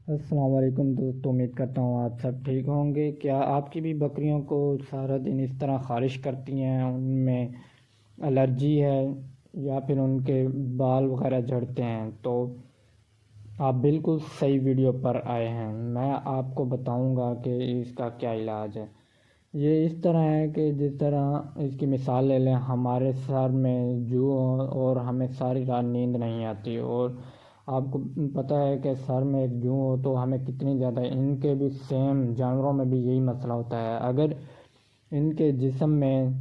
अस्सलाम वालेकुम दोस्तों, उम्मीद करता हूँ आप सब ठीक होंगे। क्या आपकी भी बकरियों को सारा दिन इस तरह ख़ारिश करती हैं, उनमें एलर्जी है या फिर उनके बाल वगैरह झड़ते हैं? तो आप बिल्कुल सही वीडियो पर आए हैं। मैं आपको बताऊंगा कि इसका क्या इलाज है। ये इस तरह है कि जिस तरह इसकी मिसाल ले लें, हमारे सर में जू और हमें सारी रात नींद नहीं आती, और आपको पता है कि सर में एक जू हो तो हमें कितनी ज़्यादा, इनके भी सेम जानवरों में भी यही मसला होता है। अगर इनके जिस्म में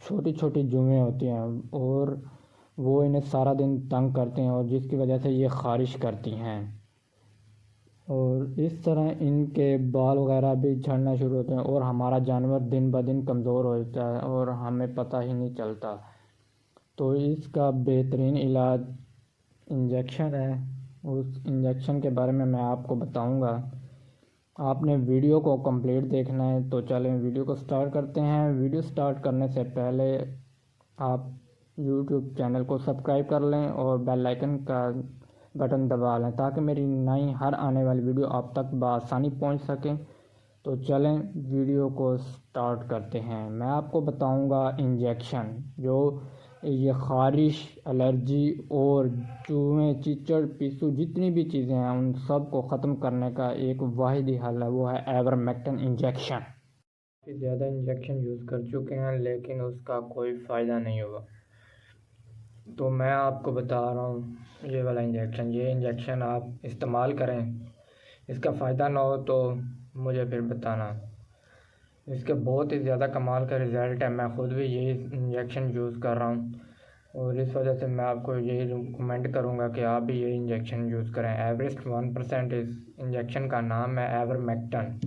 छोटी छोटी जुएँ होती हैं और वो इन्हें सारा दिन तंग करते हैं, और जिसकी वजह से ये ख़ारिश करती हैं, और इस तरह इनके बाल वगैरह भी झड़ना शुरू होते हैं और हमारा जानवर दिन ब दिन कमज़ोर हो जाता है और हमें पता ही नहीं चलता। तो इसका बेहतरीन इलाज इंजेक्शन है। उस इंजेक्शन के बारे में मैं आपको बताऊंगा। आपने वीडियो को कंप्लीट देखना है, तो चलें वीडियो को स्टार्ट करते हैं। वीडियो स्टार्ट करने से पहले आप यूट्यूब चैनल को सब्सक्राइब कर लें और बेल आइकन का बटन दबा लें, ताकि मेरी नई हर आने वाली वीडियो आप तक बआसानी पहुंच सके। तो चलें वीडियो को स्टार्ट करते हैं। मैं आपको बताऊंगा इंजेक्शन, जो ये ख़ारिश, एलर्जी और चूहे, चिचड़, पिस्सू, जितनी भी चीज़ें हैं उन सब को ख़त्म करने का एक वाहिद ही हल है, वो है आइवरमेक्टिन इंजेक्शन। काफ़ी ज़्यादा इंजेक्शन यूज़ कर चुके हैं लेकिन उसका कोई फ़ायदा नहीं हुआ। तो मैं आपको बता रहा हूँ ये वाला इंजेक्शन। ये इंजेक्शन आप इस्तेमाल करें, इसका फ़ायदा ना हो तो मुझे फिर बताना। इसके बहुत ही ज़्यादा कमाल का रिज़ल्ट है। मैं ख़ुद भी यही इंजेक्शन यूज़ कर रहा हूँ, और इस वजह से मैं आपको यही रिकमेंड करूँगा कि आप भी ये इंजेक्शन यूज़ करें। एवरेस्ट 1% इस इंजेक्शन का नाम है आइवरमेक्टिन।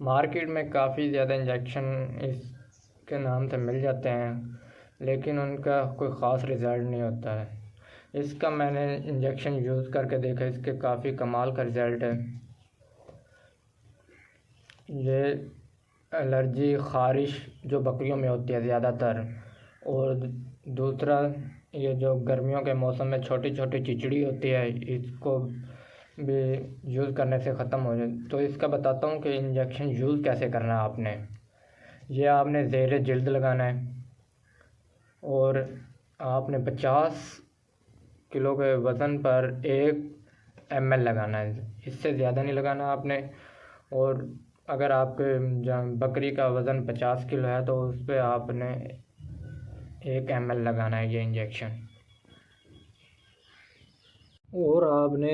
मार्केट में काफ़ी ज़्यादा इंजेक्शन इसके नाम से मिल जाते हैं, लेकिन उनका कोई ख़ास रिज़ल्ट नहीं होता है। इसका मैंने इंजेक्शन यूज़ करके देखा, इसके काफ़ी कमाल का रिज़ल्ट है। ये एलर्जी, ख़ारिश जो बकरियों में होती है ज़्यादातर, और दूसरा ये जो गर्मियों के मौसम में छोटी छोटी चिचड़ी होती है, इसको भी यूज़ करने से ख़त्म हो जाए। तो इसका बताता हूँ कि इंजेक्शन यूज़ कैसे करना है। आपने आपने ज़ेरे जिल्द लगाना है, और आपने 50 किलो के वज़न पर 1 ml लगाना है, इससे ज़्यादा नहीं लगाना आपने। और अगर आपके बकरी का वज़न 50 किलो है तो उस पर आपने 1 ml लगाना है ये इंजेक्शन। और आपने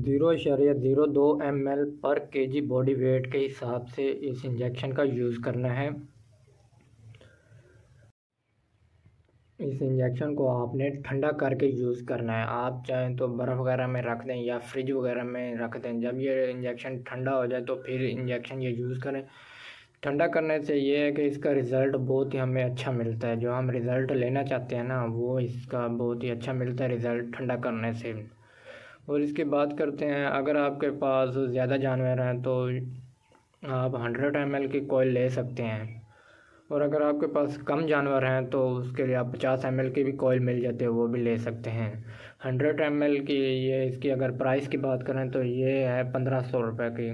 0.02 ml पर केजी बॉडी वेट के हिसाब से इस इंजेक्शन का यूज़ करना है। इस इंजेक्शन को आपने ठंडा करके यूज़ करना है। आप चाहें तो बर्फ़ वगैरह में रख दें या फ्रिज वगैरह में रख दें। जब ये इंजेक्शन ठंडा हो जाए तो फिर इंजेक्शन ये यूज़ करें। ठंडा करने से ये है कि इसका रिज़ल्ट बहुत ही हमें अच्छा मिलता है। जो हम रिज़ल्ट लेना चाहते हैं ना, वो इसका बहुत ही अच्छा मिलता है रिज़ल्ट ठंडा करने से। और इसकी बात करते हैं, अगर आपके पास ज़्यादा जानवर हैं तो आप 100 ml की कोयल ले सकते हैं, और अगर आपके पास कम जानवर हैं तो उसके लिए आप 50 ml की भी कोयल मिल जाती है, वो भी ले सकते हैं। 100 ml की ये, इसकी अगर प्राइस की बात करें तो ये है 1500 रुपये की।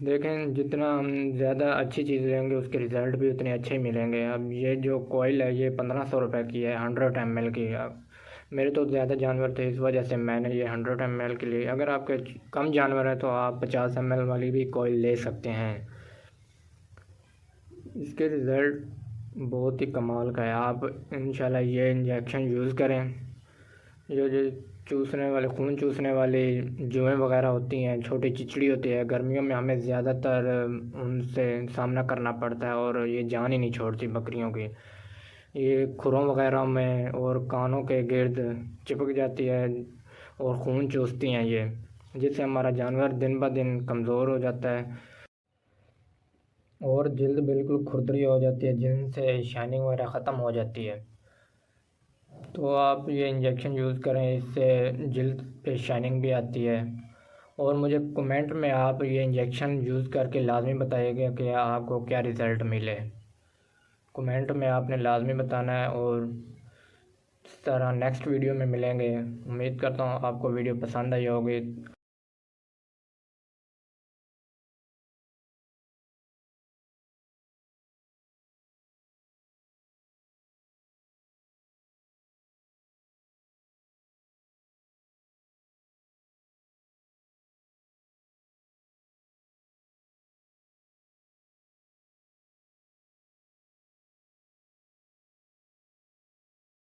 देखें, जितना हम ज़्यादा अच्छी चीज़ लेंगे उसके रिज़ल्ट भी उतने अच्छे ही मिलेंगे। अब ये जो कोयल है ये 1500 रुपये की है, 100 ml की। अब मेरे तो ज़्यादा जानवर थे, इस वजह से मैंने ये 100 ml के लिए। अगर आपके कम जानवर हैं तो आप 50 ml वाली भी कोयल ले सकते हैं। इसके रिज़ल्ट बहुत ही कमाल का है। आप इंशाल्लाह ये इंजेक्शन यूज़ करें। ये जो चूसने वाले, खून चूसने वाली जुएँ वगैरह होती हैं, छोटी चिचड़ी होती है, गर्मियों में हमें ज़्यादातर उनसे सामना करना पड़ता है, और ये जान ही नहीं छोड़ती बकरियों की। ये खुरों वगैरह में और कानों के गिर्द चिपक जाती है और खून चूसती हैं ये, जिससे हमारा जानवर दिन ब दिन कमज़ोर हो जाता है और जल्द बिल्कुल खुरदरी हो जाती है, जिनसे शाइनिंग वगैरह ख़त्म हो जाती है। तो आप ये इंजेक्शन यूज़ करें, इससे जल्द पे शाइनिंग भी आती है। और मुझे कमेंट में आप ये इंजेक्शन यूज़ करके लाजमी बताइएगा कि आपको क्या रिज़ल्ट मिले। कमेंट में आपने लाजमी बताना है, और तरह नेक्स्ट वीडियो में मिलेंगे। उम्मीद करता हूँ आपको वीडियो पसंद आई होगी।